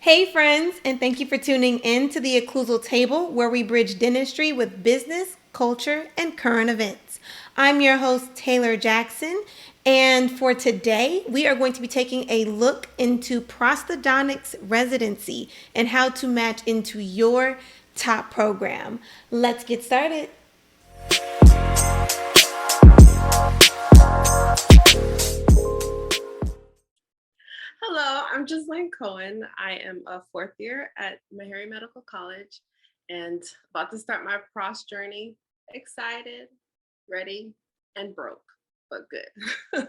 Hey, friends, and thank you for tuning in to the Occlusal Table, where we bridge dentistry with business, culture, and current events. I'm your host, Taylor Jackson, and for today, we are going to be taking a look into Prosthodontics Residency and how to match into your top program. Let's get started. Hello, I'm Ghislain Cohen. I am a fourth year at Meharry Medical College and about to start my pros journey. Excited, ready, and broke, but good.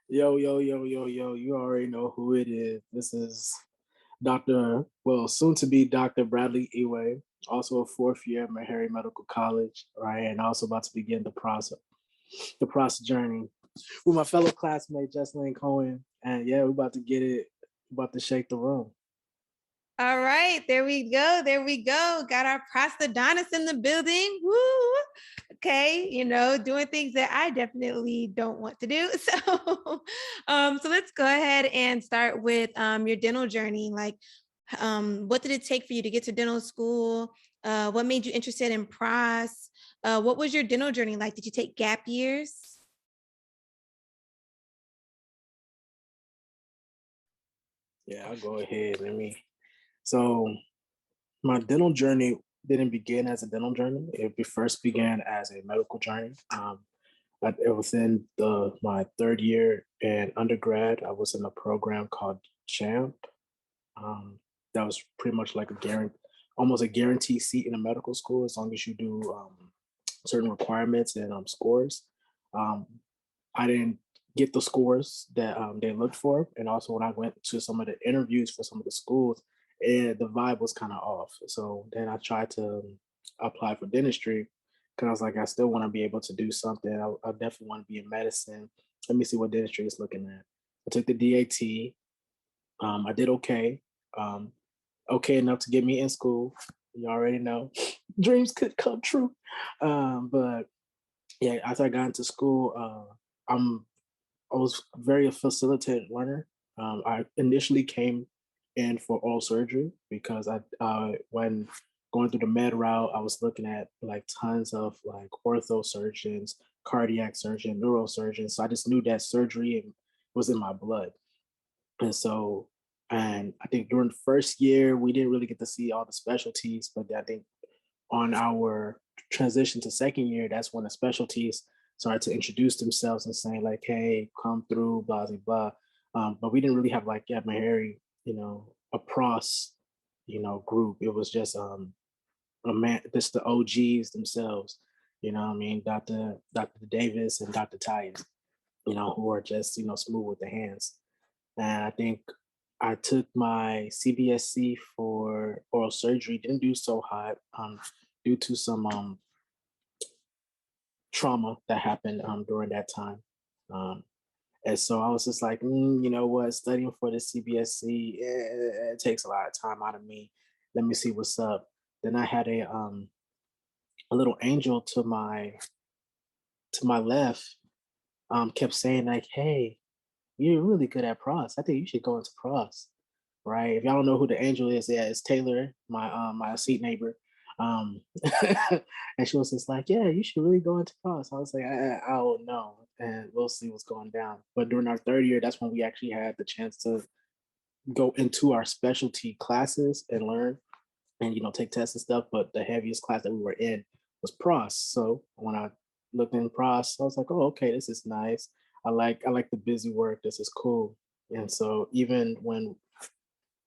Yo, yo, yo, yo, yo, you already know who it is. This is soon to be Dr. Bradley Eway, also a fourth year at Meharry Medical College, right? And also about to begin the process journey with my fellow classmate, Ghislain Cohen. And yeah, we're about to get it, about to shake the room. All right, there we go. There we go. Got our prosthodontist in the building. Woo! Okay, doing things that I definitely don't want to do. So let's go ahead and start with your dental journey. Like, what did it take for you to get to dental school? What made you interested in pros? What was your dental journey like? Did you take gap years? Yeah, I'll go ahead. So my dental journey didn't begin as a dental journey. First began as a medical journey. But it was in my third year in undergrad. I was in a program called CHAMP. That was pretty much like almost a guaranteed seat in a medical school as long as you do certain requirements and scores. Um, I didn't get the scores that they looked for, and also when I went to some of the interviews for some of the schools, the vibe was kind of off. So then I tried to apply for dentistry because I was like, I still want to be able to do something. I definitely want to be in medicine. Let me see what dentistry is looking at. I took the DAT. I did okay. Um, okay enough to get me in school. You already know, dreams could come true. But yeah, as I got into school, I was very a facilitated learner. I initially came in for oral surgery because when going through the med route, I was looking at like tons of like ortho surgeons, cardiac surgeon, neurosurgeons. So I just knew that surgery was in my blood. And so, and I think during the first year, we didn't really get to see all the specialties, but I think on our transition to second year, that's when the specialties started to introduce themselves and saying like, "Hey, come through," blah blah blah. But we didn't really have like at Meharry, a pros, group. It was just just the OGs themselves. You know what I mean? Dr. Davis and Dr. Tyus, who are just smooth with the hands. And I think I took my CBSC for oral surgery. Didn't do so hot due to some trauma that happened during that time. Um, and so I was just like, you know what, studying for the CBSC, it takes a lot of time out of me. Let me see what's up. Then I had a little angel to my left, kept saying like, "Hey, you're really good at pros. I think you should go into pros." Right? If y'all don't know who the angel is, yeah, it's Taylor, my seat neighbor. Um, and she was just like, "Yeah, you should really go into pros." I was like, I don't know, and we'll see what's going down. But during our third year, that's when we actually had the chance to go into our specialty classes and learn and take tests and stuff. But the heaviest class that we were in was pros. So when I looked in pros, I was like, "Oh, okay, this is nice. I like the busy work. This is cool." And so even when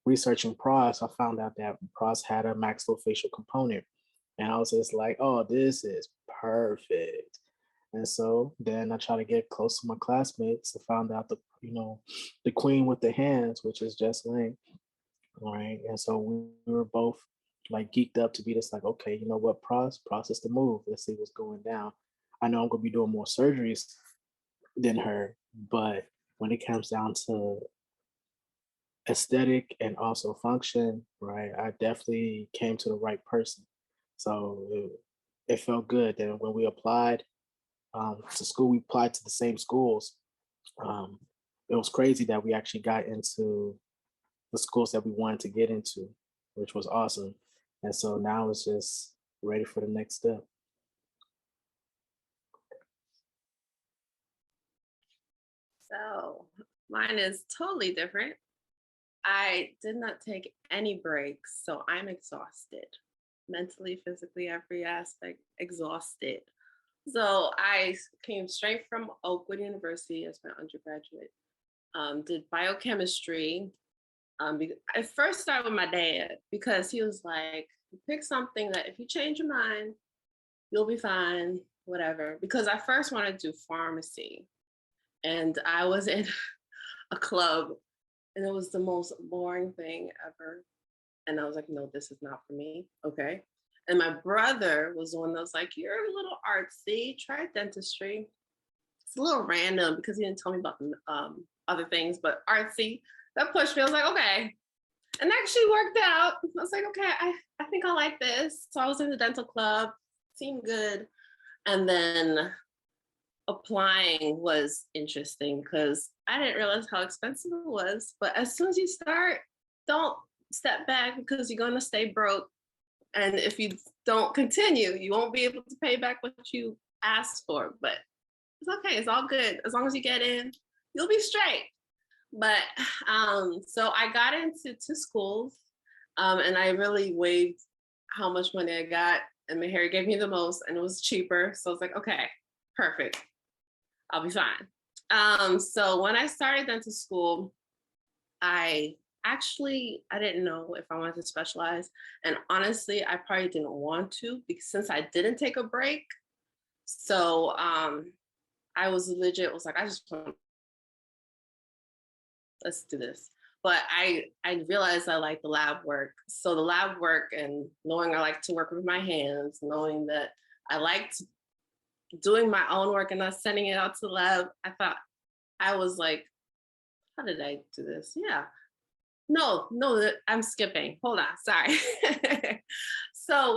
researching pros, I found out that pros had a maxillofacial component. And I was just like, "Oh, this is perfect." And so then I try to get close to my classmates. I found out the queen with the hands, which is Jess Link. Right. And so we were both like geeked up to be just like, okay, you know what, process the move. Let's see what's going down. I know I'm gonna be doing more surgeries than her, but when it comes down to aesthetic and also function, right, I definitely came to the right person. So it felt good. Then when we applied to school, we applied to the same schools. Um, it was crazy that we actually got into the schools that we wanted to get into, which was awesome. And so now it's just ready for the next step. So mine is totally different. I did not take any breaks, so I'm exhausted. Mentally, physically, every aspect, exhausted. So I came straight from Oakwood University as my undergraduate. Did biochemistry. I first started with my dad because he was like, pick something that if you change your mind, you'll be fine, whatever. Because I first wanted to do pharmacy, and I was in a club, and it was the most boring thing ever. And I was like, no, this is not for me. Okay. And my brother was the one that was like, you're a little artsy, try dentistry. It's a little random because he didn't tell me about other things, but artsy. That pushed me. I was like, okay. And actually worked out. I was like, okay, I think I like this. So I was in the dental club, seemed good. And then applying was interesting because I didn't realize how expensive it was. But as soon as you start, don't step back because you're going to stay broke. And if you don't continue, you won't be able to pay back what you asked for. But it's okay. It's all good. As long as you get in, you'll be straight. But so I got into 2 schools, and I really weighed how much money I got, and Meharry gave me the most, and it was cheaper. So I was like, okay, perfect. I'll be fine. So when I started dental school, I didn't know if I wanted to specialize. And honestly, I probably didn't want to because since I didn't take a break. So I was legit, was like, I just want, let's do this. But I realized I like the lab work. So the lab work and knowing I like to work with my hands, knowing that I liked doing my own work and not sending it out to the lab, I was like, how did I do this? Yeah. No, I'm skipping. Hold on, sorry. So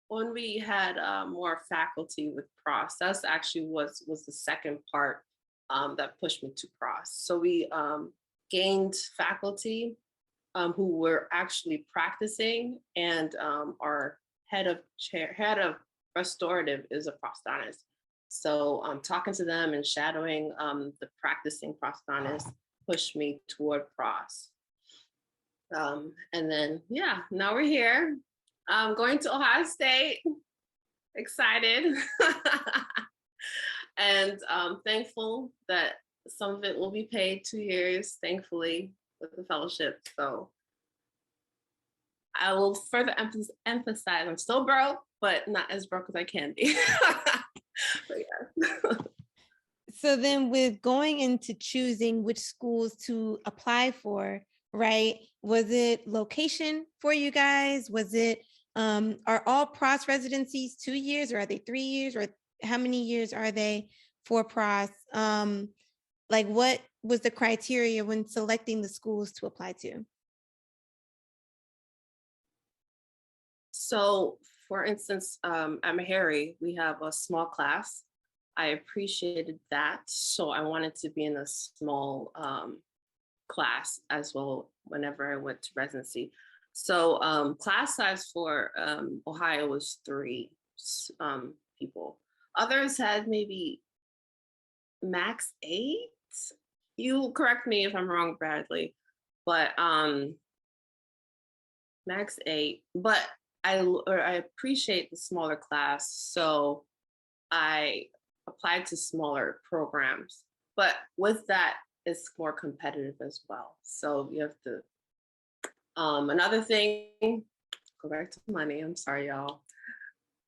when we had more faculty with pros, that's actually was the second part that pushed me to pros. So we gained faculty who were actually practicing, and our head of restorative is a prosthodontist. So talking to them and shadowing the practicing prosthodontist pushed me toward pros. And then, yeah, now we're here. I'm going to Ohio State, excited. And thankful that some of it will be paid 2 years, thankfully, with the fellowship. So I will further emphasize I'm still broke, but not as broke as I can be. But yeah. So then with going into choosing which schools to apply for, right? Was it location for you guys? Was it, are all pros residencies 2 years, or are they 3 years, or how many years are they for pros? Like what was the criteria when selecting the schools to apply to? So for instance, at Meharry, we have a small class. I appreciated that. So I wanted to be in a small class as well whenever I went to residency. So class size for Ohio was 3 people. Others had maybe max 8. You correct me if I'm wrong, Bradley, but max 8. But I appreciate the smaller class, so I applied to smaller programs. But with that, it's more competitive as well. So you have to, another thing, go back to money, I'm sorry, y'all.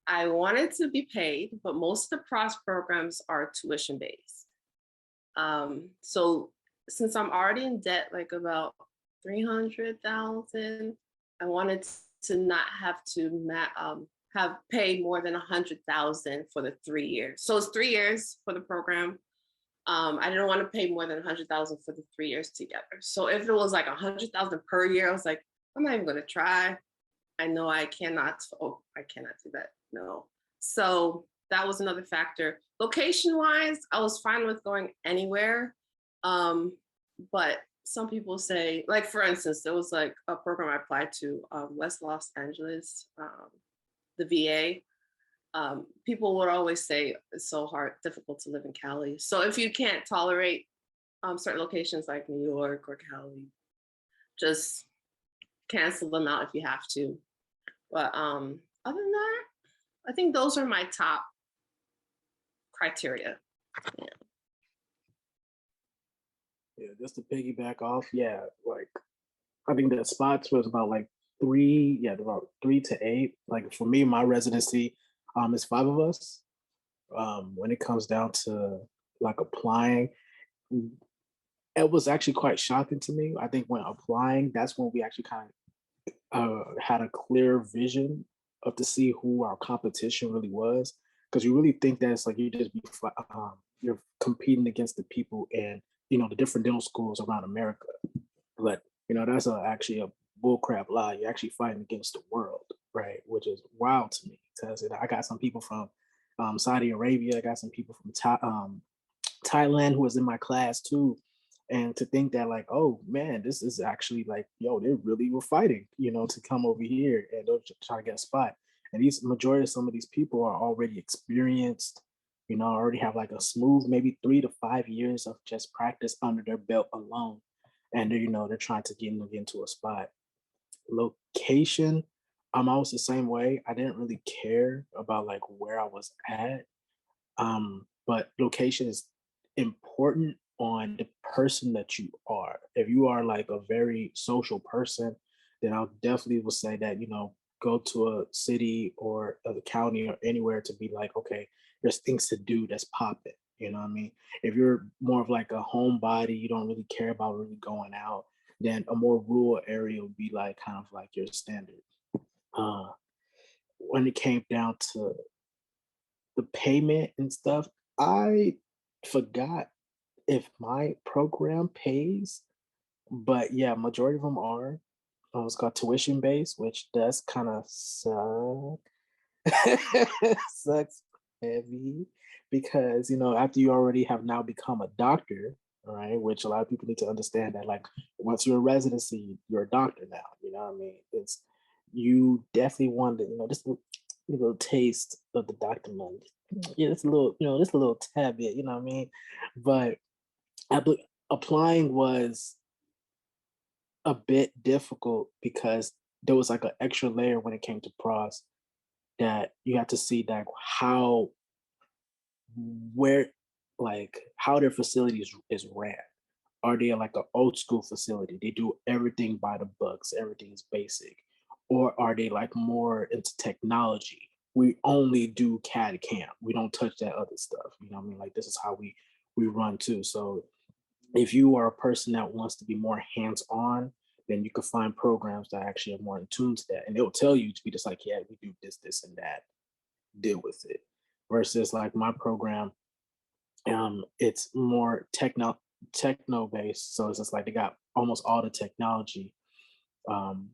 I wanted to be paid, but most of the pros programs are tuition based. So since I'm already in debt, like about 300,000, I wanted to not have to have paid more than 100,000 for the 3 years. So it's 3 years for the program. I didn't want to pay more than 100,000 for the 3 years together. So if it was like 100,000 per year, I was like, I'm not even going to try. I know I cannot do that. No. So that was another factor. Location wise, I was fine with going anywhere. But some people say, like for instance, there was like a program I applied to, West Los Angeles, the VA. People would always say it's so hard, difficult to live in Cali. So if you can't tolerate certain locations like New York or Cali, just cancel them out if you have to. But other than that, I think those are my top criteria. Yeah. Yeah, just to piggyback off, yeah, like I think the spots was about like three, yeah, about 3 to 8. Like for me, my residency, is 5 of us. When it comes down to like applying, it was actually quite shocking to me. I think when applying, that's when we actually kind of had a clear vision of to see who our competition really was. Because you really think that it's like you're competing against the people in the different dental schools around America. But that's actually a bullcrap lie. You're actually fighting against the world, right? Which is wild to me because I got some people from Saudi Arabia. I got some people from Thailand who was in my class too. And to think that like, oh man, this is actually like, yo, they really were fighting, to come over here and they're trying to get a spot. And these majority of some of these people are already experienced, already have like a smooth maybe 3 to 5 years of just practice under their belt alone. And they're trying to get into a spot. Location, I was the same way. I didn't really care about like where I was at. But location is important on the person that you are. If you are like a very social person, then I'll definitely will say that, go to a city or a county or anywhere to be like, okay, there's things to do that's popping. You know what I mean? If you're more of like a homebody, you don't really care about really going out, then a more rural area would be like kind of like your standard. Uh, when it came down to the payment and stuff, I forgot if my program pays, but yeah, majority of them are. It's called tuition based, which does kind of suck. Sucks heavy because after you already have now become a doctor, all right, which a lot of people need to understand that like once you're a residency, you're a doctor now. You know what I mean? It's you definitely want to just a little taste of the doctor money. Yeah, it's a little just a little tad bit. You know what I mean? But applying was a bit difficult because there was like an extra layer when it came to pros that you have to see that where how their facilities is ran. Are they like an old school facility? They do everything by the books, everything is basic. Or are they like more into technology? We only do CAD CAM. We don't touch that other stuff. You know what I mean? Like this is how we run too. So if you are a person that wants to be more hands-on, then you can find programs that actually are more in tune to that. And they'll tell you to be just like, yeah, we do this, this, and that. Deal with it. Versus like my program, it's more techno based. So it's just like they got almost all the technology. Um,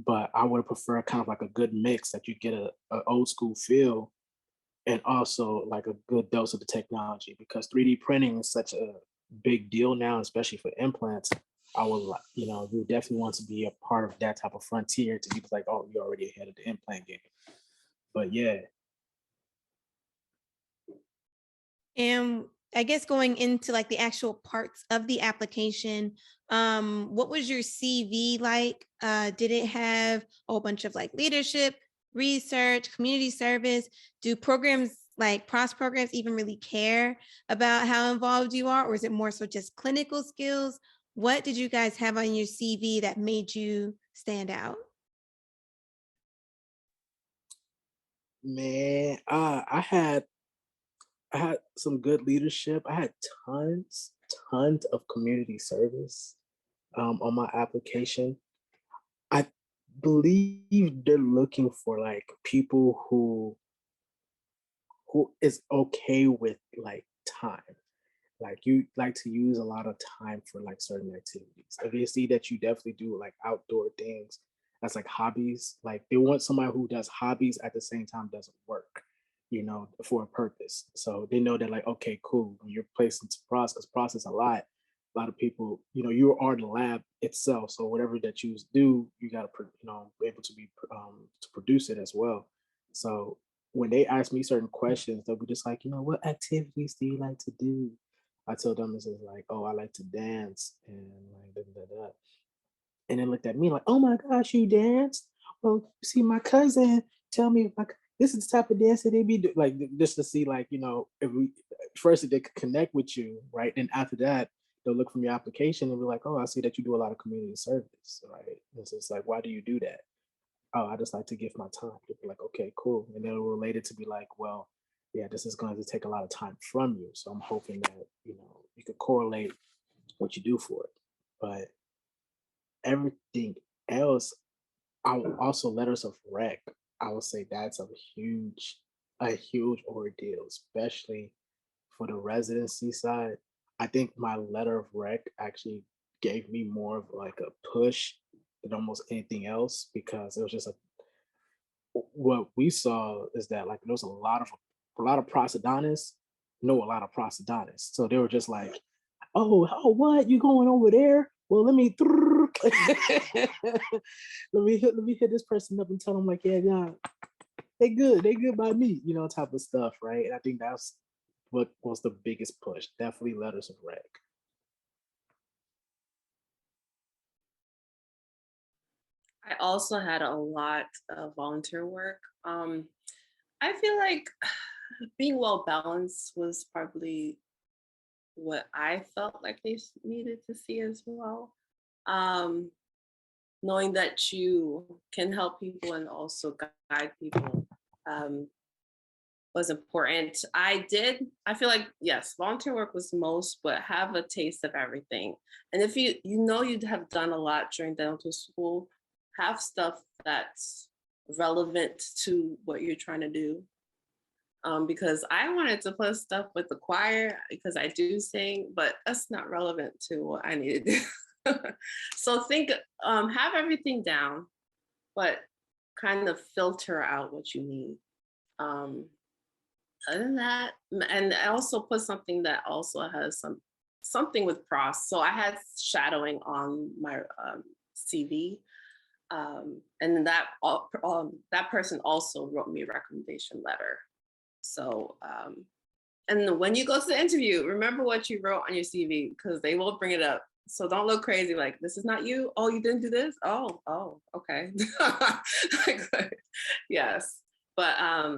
but I would prefer kind of like a good mix that you get a old school feel and also like a good dose of the technology because 3D printing is such a big deal now, especially for implants. I would like, you definitely want to be a part of that type of frontier to be like, oh, you're already ahead of the implant game. But yeah. And I guess going into like the actual parts of the application, what was your CV like? Did it have a whole bunch of like leadership, research, community service? Do programs like PROS programs even really care about how involved you are? Or is it more so just clinical skills? What did you guys have on your CV that made you stand out? Man, I had some good leadership. I had tons of community service on my application. I believe they're looking for like people who is okay with like time. Like you like to use a lot of time for like certain activities. If you see that you definitely do like outdoor things, that's like hobbies. Like they want somebody who does hobbies at the same time doesn't work, for a purpose. So they know that like, okay, cool. When you're placed into process a lot, a lot of people, you are the lab itself. So whatever that you do, you got to, be able to to produce it as well. So when they ask me certain questions, they'll be just like, what activities do you like to do? I told them this is like, oh, I like to dance and like da, da, da. And they looked at me like, oh my gosh, you dance? Well, you see, my cousin tell me if this is the type of dance that they be doing, like just to see, like, if we first if they could connect with you, right? Then after that, they'll look from your application and be like, oh, I see that you do a lot of community service, right? And so it's like, why do you do that? Oh, I just like to give my time. They'll be like, okay, cool. And they'll relate it to be like, well, yeah, this is going to take a lot of time from you. So I'm hoping that, you could correlate what you do for it. But everything else, I will also letters of rec. I would say that's a huge ordeal, especially for the residency side. I think my letter of rec actually gave me more of like a push than almost anything else, because it was just what we saw is that like there was a lot of prosthodontists know a lot of prosthodontists. So they were just like, oh, what? You going over there? Well, let me let me hit this person up and tell them like, yeah, yeah, they good by me, type of stuff, right? And I think that's what was the biggest push. Definitely letters of rec. I also had a lot of volunteer work. I feel like being well balanced was probably what I felt like they needed to see as well. Um, Knowing that you can help people and also guide people um, was important. I feel like, yes, volunteer work was most, but have a taste of everything. And if you'd have done a lot during dental school, have stuff that's relevant to what you're trying to do. Because I wanted to put stuff with the choir because I do sing, but that's not relevant to what I need to do. So have everything down, but kind of filter out what you need. Um, Other than that, and I also put something that also has something with pros. So I had shadowing on my CV, and then that person also wrote me a recommendation letter. So, and when you go to the interview, remember what you wrote on your CV because they will bring it up. So don't look crazy like this is not you. Oh, you didn't do this. Oh, okay. Yes, but I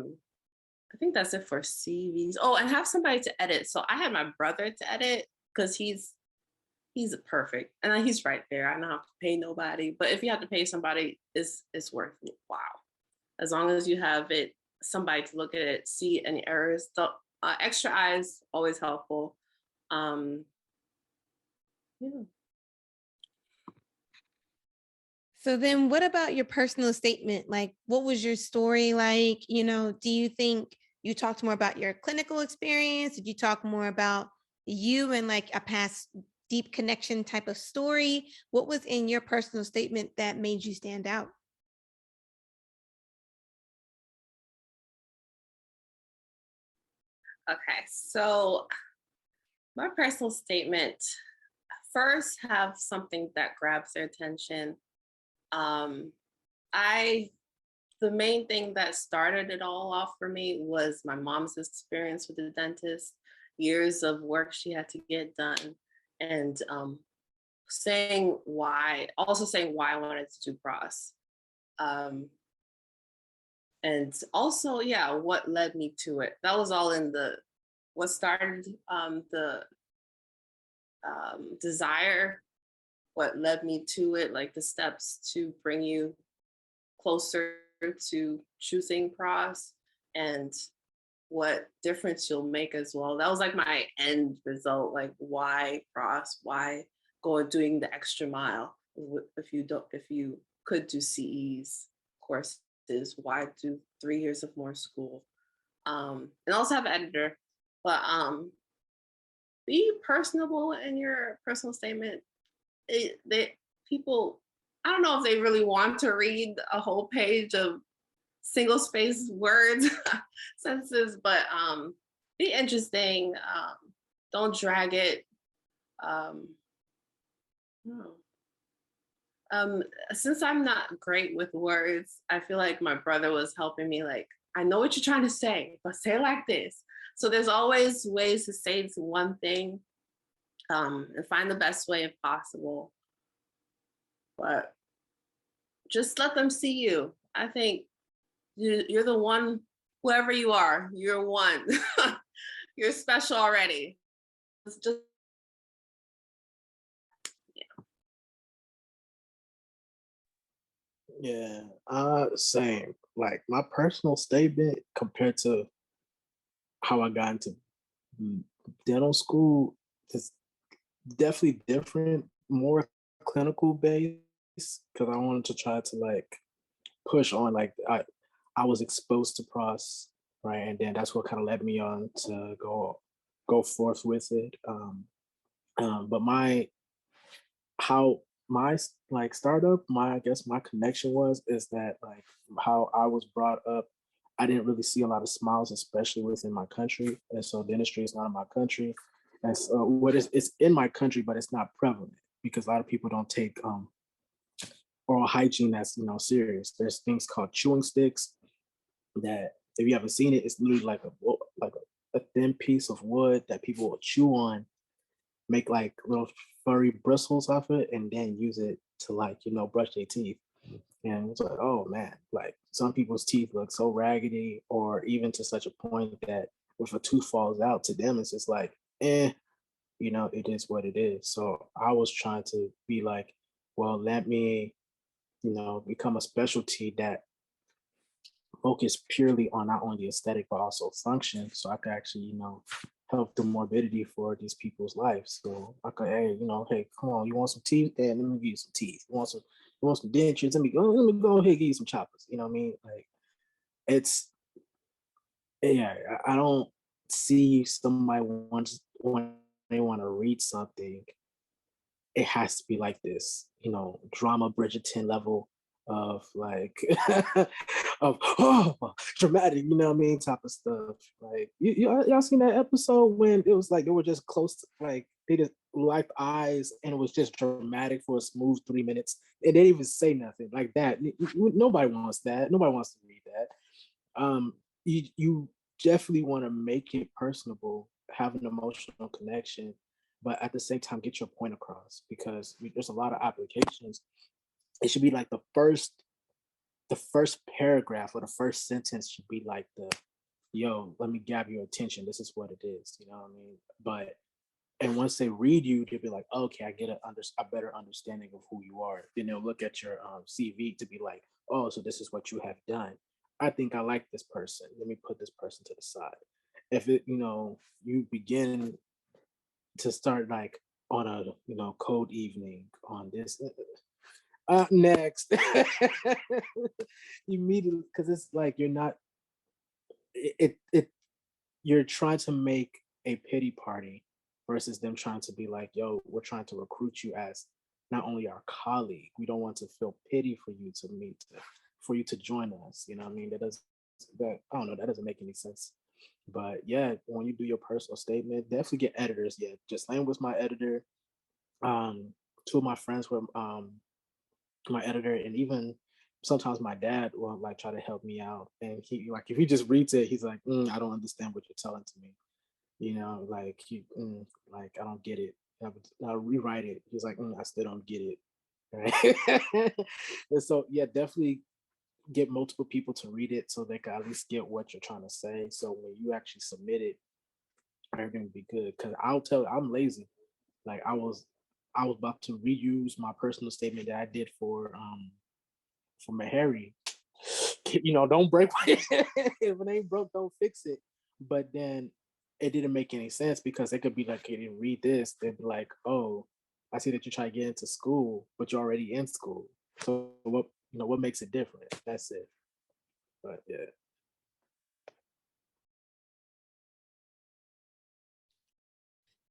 think that's it for CVs. Oh, and have somebody to edit. So I had my brother to edit because he's perfect and he's right there. I don't have to pay nobody, but if you have to pay somebody, it's worth it. Wow. As long as you have somebody to look at it, see any errors. The extra eyes always helpful. Yeah. So then what about your personal statement? Like, what was your story like? Do you think you talked more about your clinical experience? Did you talk more about you and like a past deep connection type of story? What was in your personal statement that made you stand out? Okay, so my personal statement first have something that grabs their attention. Um, I the main thing that started it all off for me was my mom's experience with the dentist, years of work she had to get done, and also saying why I wanted to do pros. Um, and also, yeah, what led me to it. That was all in what started the desire, what led me to it, like the steps to bring you closer to choosing pros and what difference you'll make as well. That was like my end result, like why pros, why doing the extra mile if you could do CEs courses, why do 3 years of more school? And also have an editor, but be personable in your personal statement. People, I don't know if they really want to read a whole page of single space words, sentences, but be interesting. Don't drag it. Oh. Since I'm not great with words, I feel like my brother was helping me. Like, I know what you're trying to say, but say it like this. So there's always ways to say it's one thing, and find the best way if possible. But just let them see you. I think you're the one, whoever you are, you're one. You're special already. It's just, Yeah, same. Like my personal statement compared to how I got into dental school is definitely different, more clinical based because I wanted to try to like push on like I was exposed to pros, right? And then that's what kind of led me on to go forth with it. But my how my like startup, my I guess my connection was is that like how I was brought up, I didn't really see a lot of smiles, especially within my country. And so dentistry is not in my country. And so what is it's in my country, but it's not prevalent because a lot of people don't take oral hygiene as serious. There's things called chewing sticks that if you haven't seen it, it's literally like a thin piece of wood that people will chew on, make like little furry bristles off it, and then use it to like brush their teeth. And it's like, oh man, like some people's teeth look so raggedy, or even to such a point that if a tooth falls out to them, it's just like, it is what it is. So I was trying to be like, well, let me, become a specialty that focus purely on not only aesthetic but also function, so I could actually help the morbidity for these people's lives. So I could, hey, come on, you want some teeth? Then let me give you some teeth. You want some dentures? Let me go ahead and give you some choppers. You know what I mean? Like it's yeah, I don't see somebody wants when they want to read something, it has to be like this, drama Bridgerton level of like of dramatic, you know what I mean, type of stuff. Like y'all seen that episode when it was like they were just close to, like they just locked eyes and it was just dramatic for a smooth 3 minutes. And they didn't even say nothing like that. Nobody wants that. Nobody wants to read that. You definitely want to make it personable, have an emotional connection, but at the same time get your point across because there's a lot of applications. It should be like the first paragraph or the first sentence should be like the yo, let me grab your attention. This is what it is. You know what I mean? But and once they read you, they'll be like, okay, I get a better understanding of who you are. Then they'll look at your CV to be like, oh, so this is what you have done. I think I like this person. Let me put this person to the side. If you begin to start like on a cold evening on this next immediately, because it's like you're not it you're trying to make a pity party versus them trying to be like, yo, we're trying to recruit you as not only our colleague, we don't want to feel pity for you to meet for you to join us. You know what I mean? That I don't know, that doesn't make any sense. But yeah, when you do your personal statement, definitely get editors. Yeah, Ghislain was my editor. Two of my friends were my editor, and even sometimes my dad will like try to help me out. And he like if he just reads it, he's like, I don't understand what you're telling to me. Like like I don't get it. I'll rewrite it. He's like, I still don't get it. Right. And so yeah, definitely get multiple people to read it so they can at least get what you're trying to say. So when you actually submit it, everything will be good. Cause I'll tell I'm lazy. Like I was about to reuse my personal statement that I did for my Harry. Don't break it. If it ain't broke, don't fix it. But then it didn't make any sense because it could be like, hey, read this. They'd be like, oh, I see that you try to get into school, but you're already in school. So what makes it different? That's it. But yeah.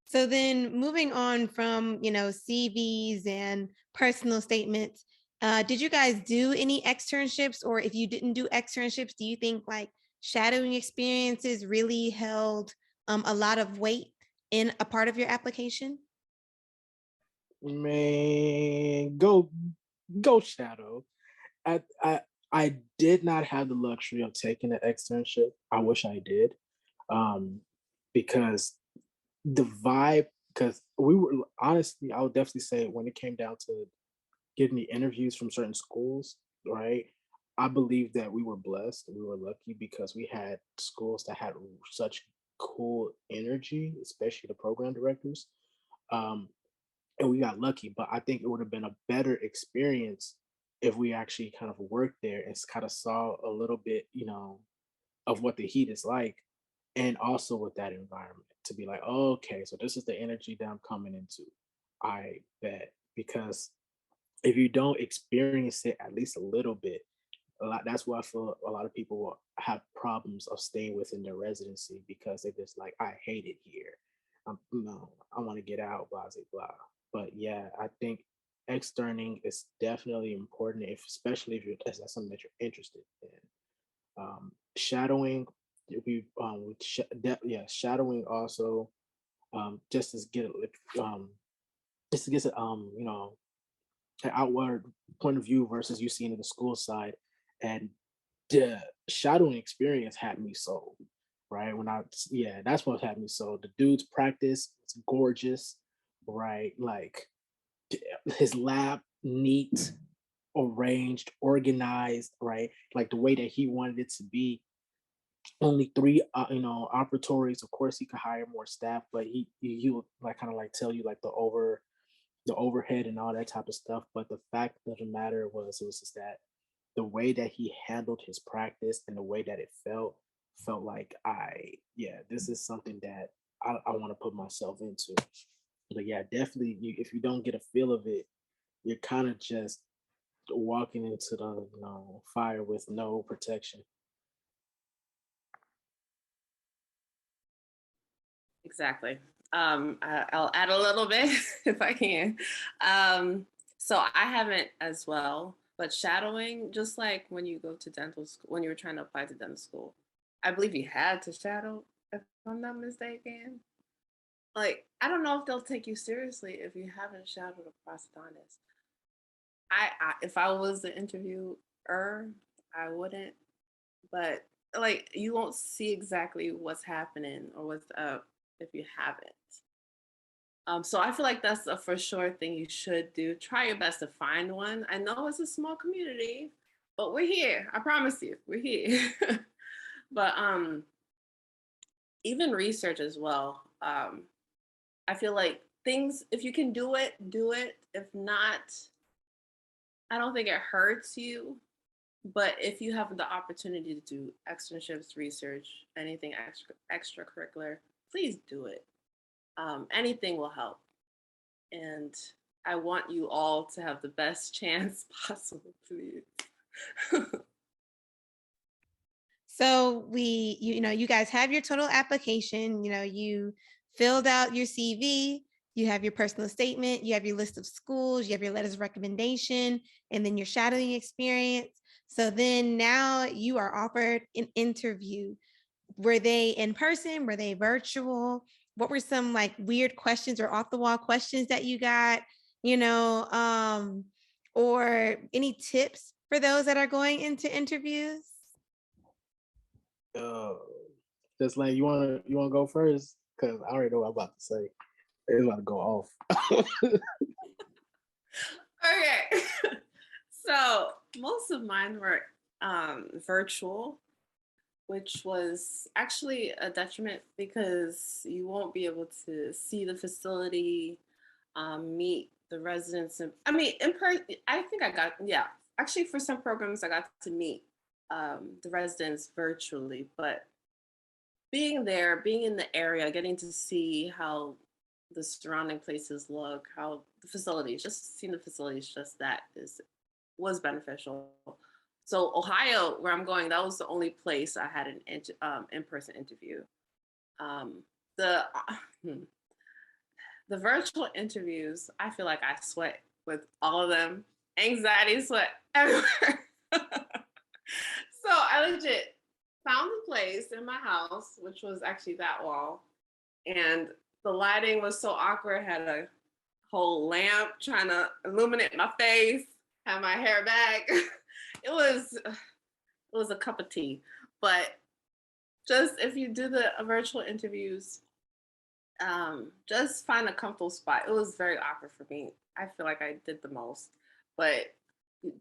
So then moving on from, CVs and personal statements, did you guys do any externships? Or if you didn't do externships, do you think like shadowing experiences really held a lot of weight in a part of your application? Man, go shadow. I I I did not have the luxury of taking an externship. I wish I did. Um, because the vibe, because we were honestly, I would definitely say when it came down to getting the interviews from certain schools, right? I believe that we were blessed, we were lucky because we had schools that had such cool energy, especially the program directors. Um, and we got lucky, but I think it would have been a better experience if we actually kind of worked there and kind of saw a little bit, of what the heat is like, and also with that environment to be like, oh, okay, so this is the energy that I'm coming into. I bet, because if you don't experience it at least a little bit, a lot, that's why I feel a lot of people will have problems of staying within their residency because they're just like, I hate it here. No, I want to get out, blah, blah, blah. But yeah, I think externing is definitely important, if especially if that's something that you're interested in. Shadowing, yeah, shadowing also, just to get just to get an outward point of view versus you seeing the school side, and the shadowing experience had me sold. Right when yeah, that's what had me sold. The dude's practice, it's gorgeous, right? Like his lab, neat, arranged, organized, right? Like the way that he wanted it to be. Only three, operatories. Of course, he could hire more staff, but he would like kind of like tell you like the overhead and all that type of stuff. But the fact of the matter was, it was just that the way that he handled his practice and the way that it felt like, yeah, this is something that I want to put myself into. But yeah, definitely, if you don't get a feel of it, you're kind of just walking into the fire with no protection. Exactly. I'll add a little bit if I can. So I haven't as well, but shadowing, just like when you go to dental school, when you were trying to apply to dental school, I believe you had to shadow, if I'm not mistaken. Like, I don't know if they'll take you seriously if you haven't shadowed a prosthodontist. If I was the interviewer, I wouldn't, but like you won't see exactly what's happening or what's up if you haven't. So I feel like that's a for sure thing you should do. Try your best to find one. I know it's a small community, but we're here. I promise you, we're here. But even research as well. I feel like things, if you can do it, do it. If not, I don't think it hurts you. But if you have the opportunity to do externships, research, anything extracurricular, please do it. Anything will help. And I want you all to have the best chance possible, please. So you guys have your total application, you filled out your CV, you have your personal statement, you have your list of schools, you have your letters of recommendation, and then your shadowing experience. So then now you are offered an interview. Were they in person? Were they virtual? What were some like weird questions or off the wall questions that you got, you know, or any tips for those that are going into interviews? Uh, just like you wanna go first? Because I already know what I'm about to say. It's about to go off. Okay. So most of mine were virtual, which was actually a detriment because you won't be able to see the facility, meet the residents. And I mean, in person, I think I got, yeah, actually for some programs, I got to meet the residents virtually, but being there, being in the area, getting to see how the surrounding places look, how the facilities, just seeing the facilities, just that was beneficial. So Ohio, where I'm going, that was the only place I had an in-person interview. Um, the the virtual interviews, I feel like I sweat with all of them. Anxiety, sweat everywhere. So I legit found a place in my house, which was actually that wall, and the lighting was so awkward. I had a whole lamp trying to illuminate my face, have my hair back. It was a cup of tea. But just if you do the virtual interviews, just find a comfortable spot. It was very awkward for me. I feel like I did the most, but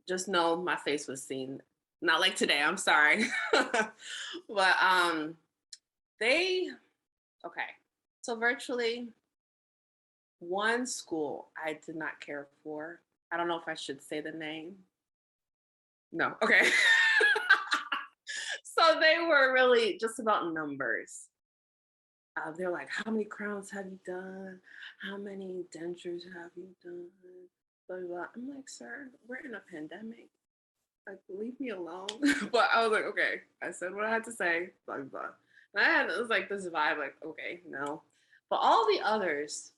just know my face was seen. Not like today, I'm sorry. But okay. So virtually, one school I did not care for. I don't know if I should say the name. No, okay. So they were really just about numbers. They're like, how many crowns have you done? How many dentures have you done? Blah, blah, blah. I'm like, sir, we're in a pandemic. Like, leave me alone. But I was like, okay. I said what I had to say, blah, blah, blah. And it was like this vibe, like, okay, no. But all the others,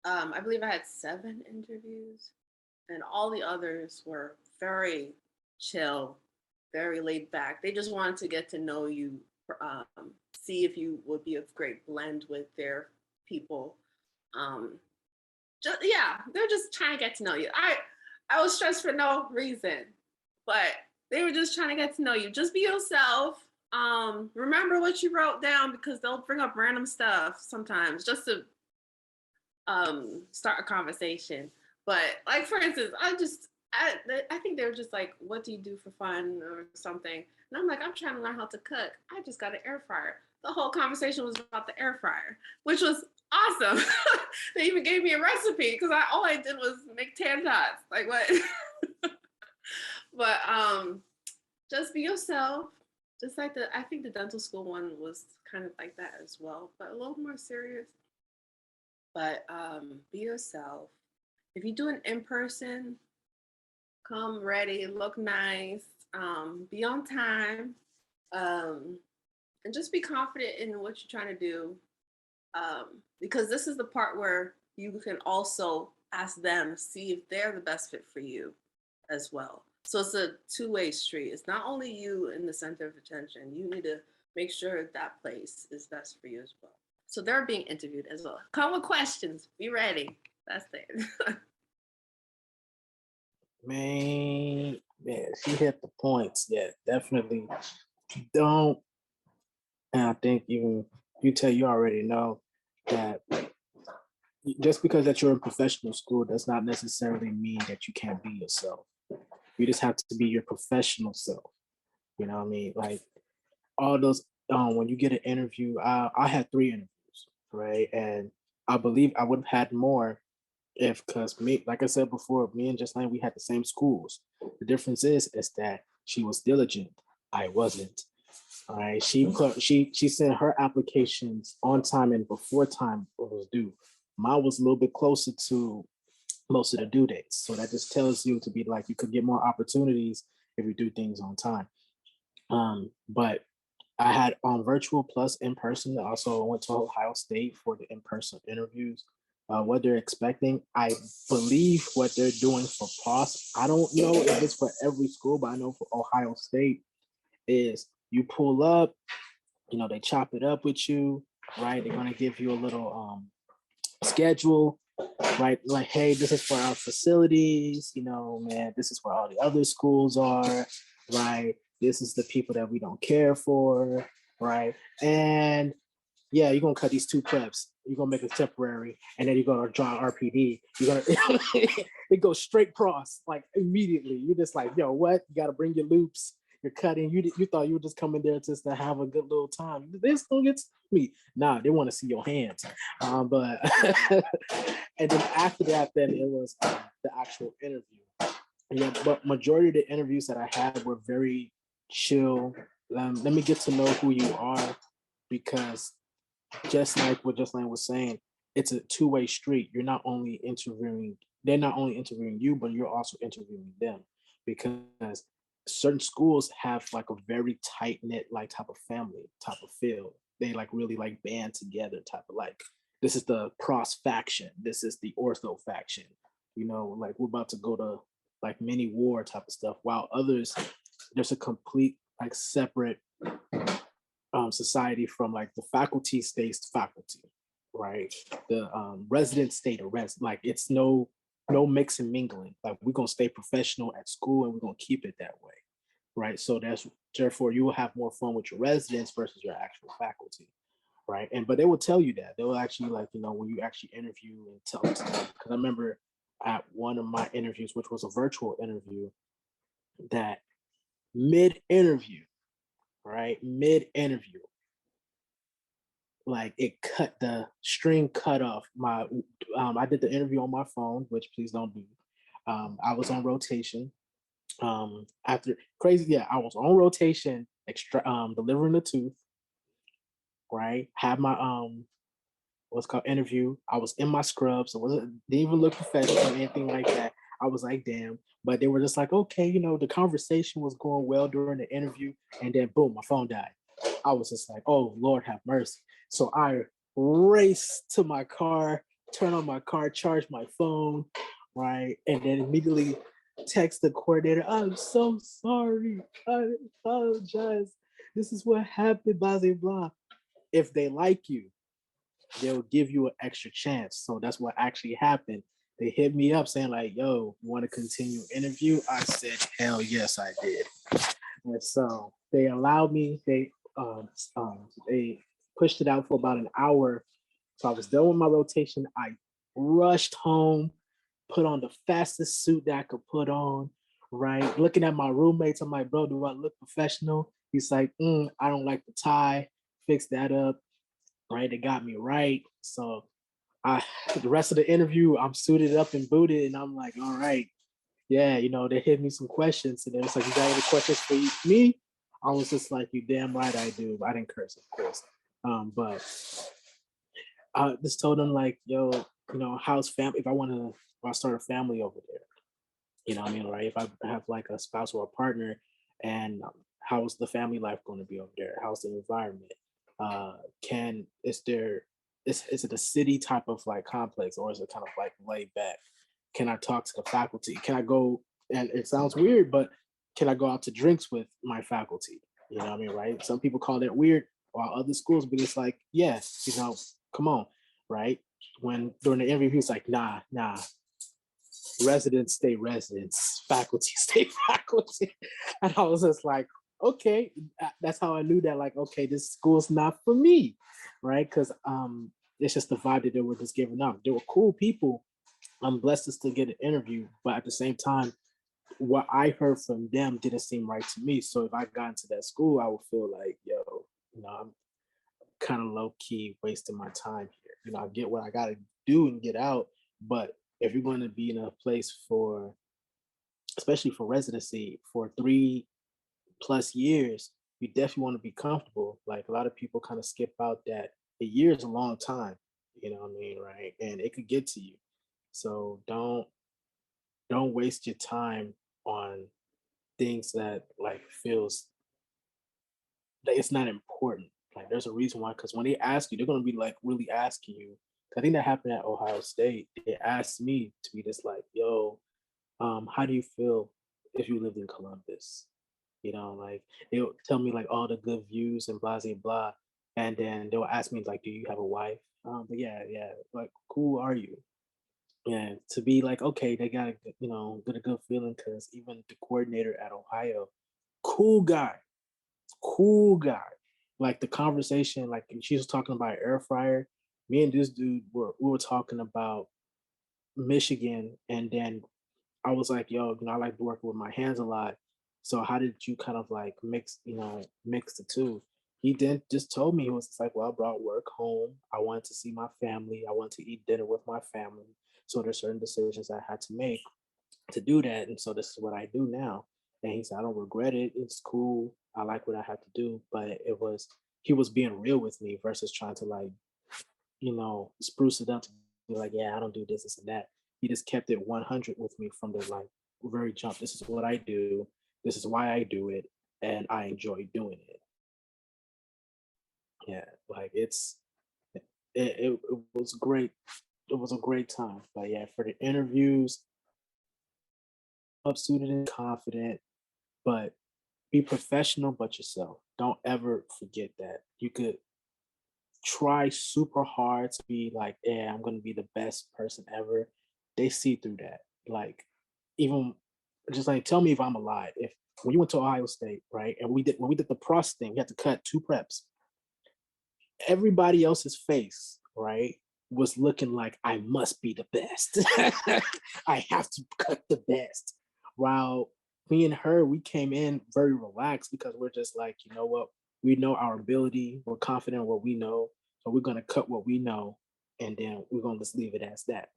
I believe I had 7 interviews, and all the others were very chill, very laid back. They just wanted to get to know you, see if you would be a great blend with their people. They're just trying to get to know you. I was stressed for no reason, but they were just trying to get to know you. Just be yourself. Remember what you wrote down, because they'll bring up random stuff sometimes just to start a conversation. But like, for instance, I think they were just like, what do you do for fun or something? And I'm like, I'm trying to learn how to cook. I just got an air fryer. The whole conversation was about the air fryer, which was awesome. They even gave me a recipe, because all I did was make tan tots. Like, what? But just be yourself. Just like I think the dental school one was kind of like that as well, but a little more serious. But be yourself. If you do an in-person, come ready, look nice, be on time, and just be confident in what you're trying to do. Because this is the part where you can also ask them, see if they're the best fit for you as well. So it's a two-way street. It's not only you in the center of attention. You need to make sure that place is best for you as well. So they're being interviewed as well. Come with questions. Be ready. That's it. Man, she hit the points. Yeah, definitely don't. And I think even you already know that just because that you're in professional school does not necessarily mean that you can't be yourself. You just have to be your professional self. You know what I mean? Like all those, when you get an interview, I had 3 interviews, right? And I believe I would have had more because me, like I said before, me and Ghislain, we had the same schools. The difference is that she was diligent. I wasn't. All right. She sent her applications on time and before time was due. Mine was a little bit closer to most of the due dates. So that just tells you to be like, you could get more opportunities if you do things on time. But I had on virtual plus in person. I also went to Ohio State for the in-person interviews. What they're expecting, I believe what they're doing for POS. I don't know if it's for every school, but I know for Ohio State is you pull up, they chop it up with you, right? They're gonna give you a little schedule, right? Like, hey, this is for our facilities, man, this is where all the other schools are, right? This is the people that we don't care for, right? And yeah, you're gonna cut these 2 preps. You're gonna make it temporary, and then you're gonna draw RPD. You're gonna it goes straight cross, like immediately. You're just like, yo, what? You gotta bring your loops. You're cutting. You thought you were just coming there just to have a good little time. This don't get me. Nah, they want to see your hands. But and then after that, then it was the actual interview. Yeah, but majority of the interviews that I had were very chill. Let me get to know who you are, because just like what Ghislain was saying, it's a 2-way street. They're not only interviewing you, but you're also interviewing them, because certain schools have like a very tight knit like type of family type of feel. They like really like band together type of like, this is the Pros faction, this is the Ortho faction. Like we're about to go to like mini war type of stuff. While others, there's a complete like separate society from like the faculty stays faculty, right? The resident state arrest, like it's no mix and mingling. Like we're gonna stay professional at school and we're gonna keep it that way, right? So that's therefore you will have more fun with your residents versus your actual faculty, right? And but they will tell you that they will actually like when you actually interview and tell them, because I remember at one of my interviews, which was a virtual interview, that mid interview, right, mid interview, like the string cut off my I did the interview on my phone, which please don't do. I was on rotation. After crazy, yeah, I was on rotation, delivering the tooth, right? Had my what's called interview. I was in my scrubs, so didn't even look professional or anything like that. I was like, damn. But they were just like, okay, the conversation was going well during the interview, and then boom, my phone died. I was just like, oh Lord have mercy. So I raced to my car, turn on my car, charge my phone, right? And then immediately text the coordinator, I'm so sorry. I apologize. This is what happened, blah, blah, blah. If they like you, they'll give you an extra chance. So that's what actually happened. They hit me up saying like, yo, you want to continue interview? I said, hell yes, I did. And so they allowed me, they pushed it out for about an hour. So I was done with my rotation. I rushed home, put on the fastest suit that I could put on, right? Looking at my roommates, I'm like, bro, do I look professional? He's like, I don't like the tie, fix that up, right? They got me right. So the rest of the interview, I'm suited up and booted, and I'm like, all right, yeah, they hit me some questions, and it's like, you got any questions for me? I was just like, you damn right I do. I didn't curse, of course, but I just told them like, yo, how's family? If I start a family over there, what I mean, right? If I have like a spouse or a partner, and how's the family life going to be over there? How's the environment? Is it a city type of like complex, or is it kind of like laid back? Can I talk to the faculty? Can I go? And it sounds weird, but can I go out to drinks with my faculty? You know what I mean, right? Some people call that weird, while other schools, but it's like, yes, come on, right? When during the interview, he was like, nah, residents stay residents, faculty stay faculty. And I was just like, okay, that's how I knew that, like, okay, this school's not for me, right? Because it's just the vibe that they were just giving out. They were cool people. I'm blessed to still get an interview, but at the same time, what I heard from them didn't seem right to me. So if I got into that school, I would feel like, yo, I'm kind of low key wasting my time here. I get what I got to do and get out, but if you're going to be in a place especially for residency, for 3+ years, you definitely want to be comfortable. Like a lot of people kind of skip out that a year is a long time, you know what I mean, right? And it could get to you. So don't waste your time on things that like feels like it's not important. Like there's a reason why, because when they ask you, they're gonna be like really asking you. I think that happened at Ohio State. They asked me to be just like, yo, how do you feel if you lived in Columbus? Like they'll tell me like all the good views and blah blah blah. And then they'll ask me like, do you have a wife? But yeah, like who are you? And to be like, okay, they got get a good feeling, because even the coordinator at Ohio, cool guy, cool guy. Like the conversation, like she was talking about air fryer. Me and this dude we were talking about Michigan, and then I was like, yo, I like working with my hands a lot. So how did you kind of like mix the two? He then just told me, he was just like, well, I brought work home. I wanted to see my family. I wanted to eat dinner with my family. So there's certain decisions I had to make to do that. And so this is what I do now. And he said, I don't regret it. It's cool. I like what I had to do. But he was being real with me versus trying to like, spruce it up to be like, yeah, I don't do this and that. He just kept it 100 with me from the like very jump. This is what I do. This is why I do it. And I enjoy doing it. Yeah. Like it was great. It was a great time. But yeah, for the interviews, up suited and confident, but be professional but yourself. Don't ever forget that. You could try super hard to be like, yeah, I'm gonna be the best person ever, they see through that. Like, even just like, tell me if I'm a lie. If when you went to Ohio State, right, and when we did the pros thing, we had to cut 2 preps. Everybody else's face, right, was looking like I must be the best. I have to cut the best. While me and her, we came in very relaxed because we're just like, you know what? We know our ability. We're confident in what we know. So we're gonna cut what we know, and then we're gonna just leave it as that,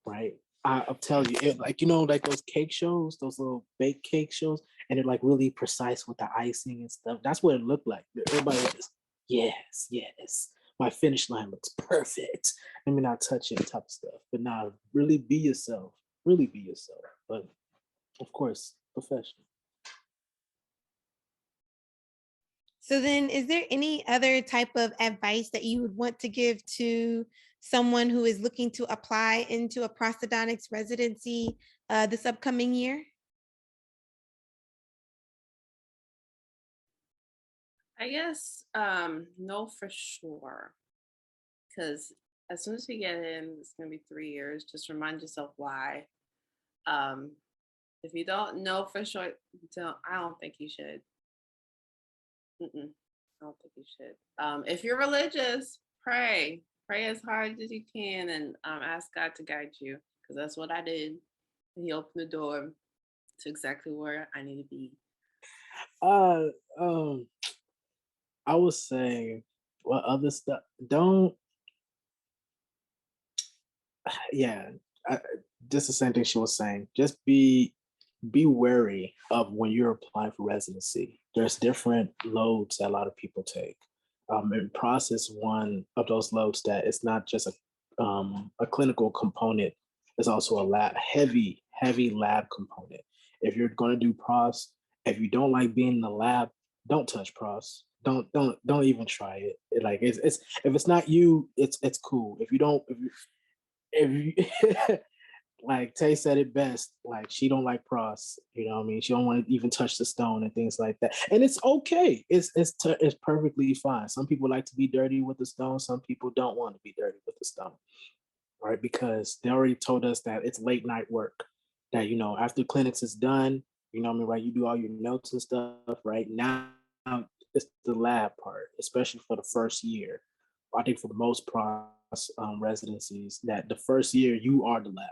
right? I'll tell you, like, like those cake shows, those little baked cake shows, and they're like really precise with the icing and stuff. That's what it looked like. Everybody was, yes, yes. My finish line looks perfect. Let me not touch it, type of stuff. But now, really be yourself. Really be yourself. But of course, professional. So then, is there any other type of advice that you would want to give to someone who is looking to apply into a prosthodontics residency this upcoming year? I guess know for sure, because as soon as you get in, it's gonna be 3 years. Just remind yourself why. Um, if you don't know for sure, I don't think you should. Mm-mm, I don't think you should. If you're religious, pray as hard as you can, and ask God to guide you, because that's what I did. And He opened the door to exactly where I need to be. Uh, um, I would say, what other stuff? Don't. Yeah, I, just the same thing she was saying. Just be wary of when you're applying for residency. There's different loads that a lot of people take. And process one of those loads that it's not just a clinical component. It's also a heavy lab component. If you're going to do pros, if you don't like being in the lab, don't touch pros. Don't even try it. Like, it's if it's not you, it's cool. If you don't, if you like Tay said it best, like, she don't like pros, you know what I mean? She don't want to even touch the stone and things like that. And it's okay. It's perfectly fine. Some people like to be dirty with the stone. Some people don't want to be dirty with the stone, right? Because they already told us that it's late night work. That, after clinics is done, you know what I mean, right? You do all your notes and stuff, right? Now it's the lab part, especially for the first year. I think for most pros residencies, that the first year you are the lab.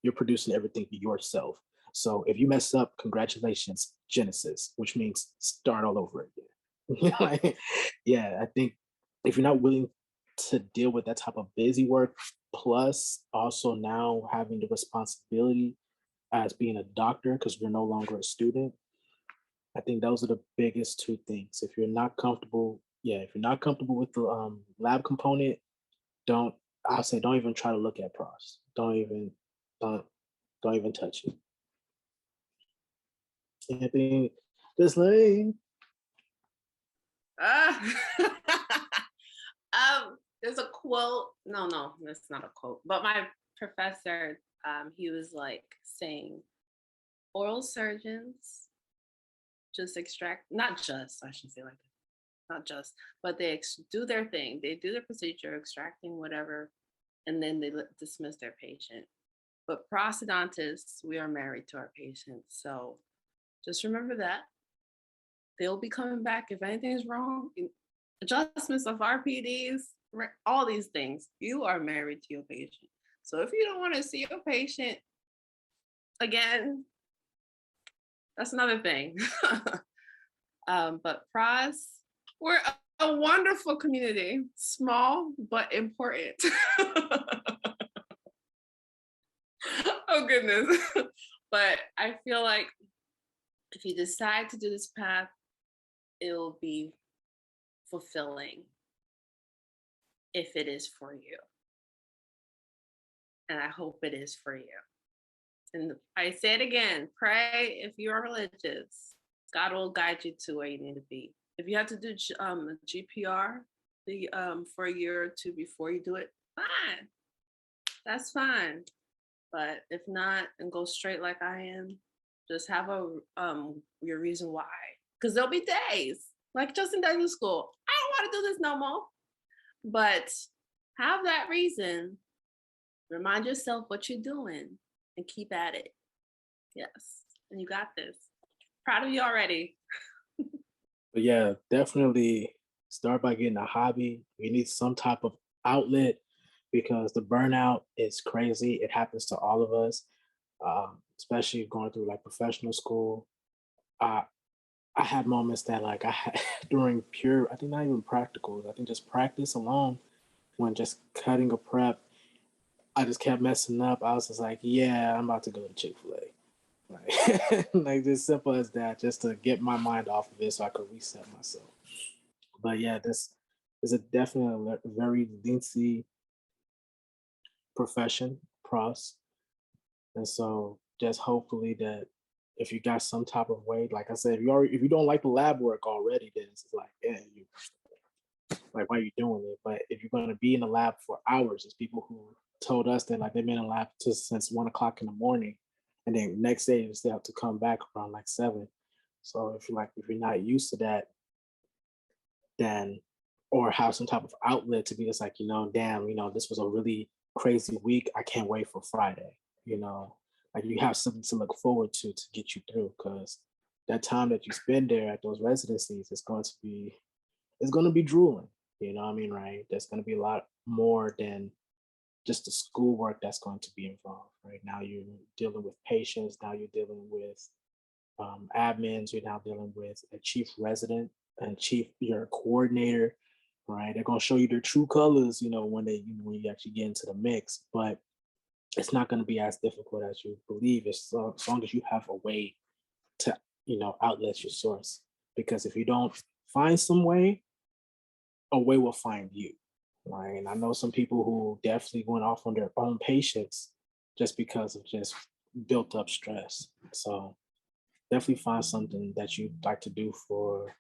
You're producing everything yourself. So if you mess up, congratulations, Genesis, which means start all over again. Like, yeah, I think if you're not willing to deal with that type of busy work, plus also now having the responsibility as being a doctor because you're no longer a student, I think those are the biggest 2 things. If you're not comfortable, if you're not comfortable with the lab component, don't I'll say don't even try to look at pros. Don't don't even touch it. Anything, just like, Ah. There's a quote. No, that's not a quote. But my professor, he was like saying, oral surgeons just extract, not just, I shouldn't say like that, not just, but they do their thing. They do their procedure, extracting whatever, and then they dismiss their patient. But prosthodontists, we are married to our patients. So just remember that. They'll be coming back if anything is wrong. Adjustments of RPDs, all these things. You are married to your patient. So if you don't want to see your patient again, that's another thing. But pros, we're a wonderful community, small but important. Oh goodness. But I feel like if you decide to do this path, it'll be fulfilling if it is for you. And I hope it is for you. And I say it again, pray if you are religious. God will guide you to where you need to be. If you have to do GPR for a year or two before you do it, fine. That's fine. But if not, and go straight like I am, just have your reason why. Because there'll be days, like just in dental school, I don't want to do this no more. But have that reason. Remind yourself what you're doing and keep at it. Yes. And you got this. Proud of you already. But yeah, definitely start by getting a hobby. You need some type of outlet because the burnout is crazy. It happens to all of us, especially going through like professional school. Uh, I had moments that like I had during pure, I think not even practicals, I think just practice alone when just cutting a prep, I just kept messing up. I was just like, yeah, I'm about to go to Chick-fil-A. Like just simple as that, just to get my mind off of it so I could reset myself. But yeah, this is a definitely a very lengthy profession, pros. And so just hopefully that if you got some type of way, like I said, if you don't like the lab work already, then it's like, yeah, you like why are you doing it? But if you're gonna be in the lab for hours, there's people who told us that like they've been in the lab since 1 o'clock in the morning, and then next day they still have to come back around like 7. So if you're not used to that, then or have some type of outlet to be just like, damn, this was a really crazy week. I can't wait for Friday, like you have something to look forward to get you through because that time that you spend there at those residencies is going to be drooling. You know what I mean, right? There's going to be a lot more than just the schoolwork that's going to be involved, right? Now you're dealing with patients. Now you're dealing with admins. You're now dealing with a chief resident and your coordinator, right? They're going to show you their true colors, when you actually get into the mix. But it's not going to be as difficult as you believe, as long as you have a way to, outlet your source. Because if you don't find some way, a way will find you. Right. And I know some people who definitely went off on their own patients just because of just built up stress. So definitely find something that you like to do for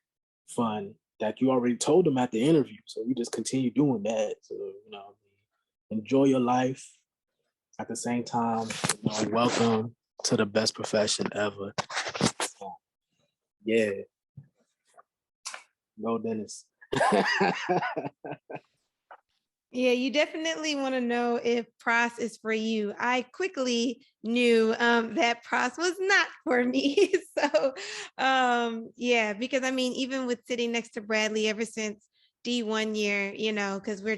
fun that you already told them at the interview. So you just continue doing that. So, enjoy your life. At the same time, welcome to the best profession ever. So, yeah. No dentist. Yeah, you definitely want to know if pros is for you. I quickly knew that pros was not for me. So, yeah, because I mean, even with sitting next to Bradley ever since D1 year, because we're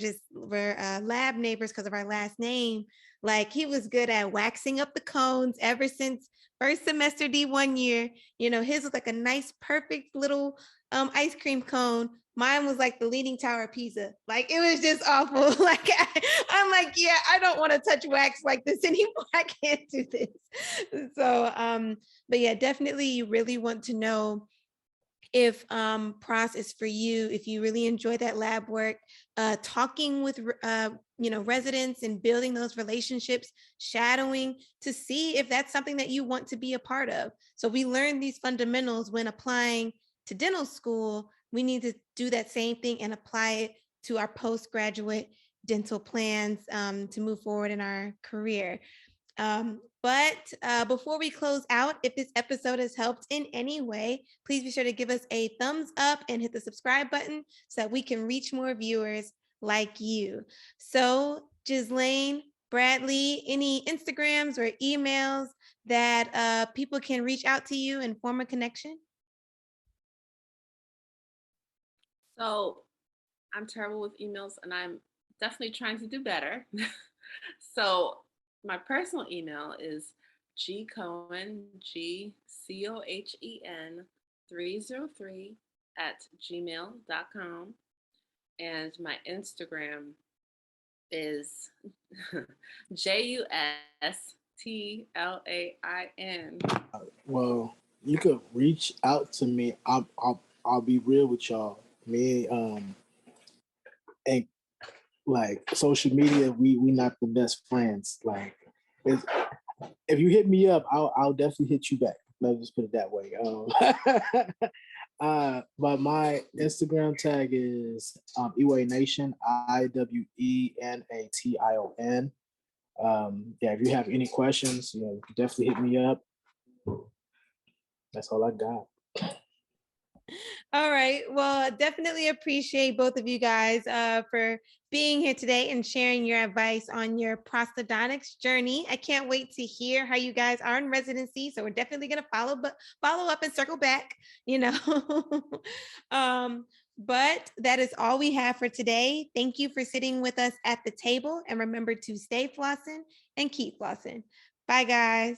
lab neighbors because of our last name. Like he was good at waxing up the cones ever since first semester D1 year. His was like a nice, perfect little ice cream cone. Mine was like the Leaning Tower of Pisa. Like it was just awful. Like I'm like, yeah, I don't want to touch wax like this anymore. I can't do this. So, but yeah, definitely you really want to know if pros is for you, if you really enjoy that lab work, talking with residents and building those relationships, shadowing to see if that's something that you want to be a part of. So we learn these fundamentals when applying to dental school. We need to do that same thing and apply it to our postgraduate dental plans to move forward in our career. But before we close out, if this episode has helped in any way, please be sure to give us a thumbs up and hit the subscribe button so that we can reach more viewers like you. So, Ghislain, Bradley, any Instagrams or emails that people can reach out to you and form a connection? So I'm terrible with emails and I'm definitely trying to do better. So my personal email is gcohen, GCOHEN 303 @gmail.com. And my Instagram is JUSTLAIN. Well, you could reach out to me. I'll be real with y'all. Me and like social media, we not the best friends. Like if you hit me up, I'll definitely hit you back. Let's just put it that way. But my Instagram tag is Iwe Nation, IWENATION. Yeah, if you have any questions, you can definitely hit me up. That's all I got. All right. Well, definitely appreciate both of you guys for being here today and sharing your advice on your prosthodontics journey. I can't wait to hear how you guys are in residency. So we're definitely going to follow up and circle back, you know. But that is all we have for today. Thank you for sitting with us at the table, and remember to stay flossing and keep flossing. Bye, guys.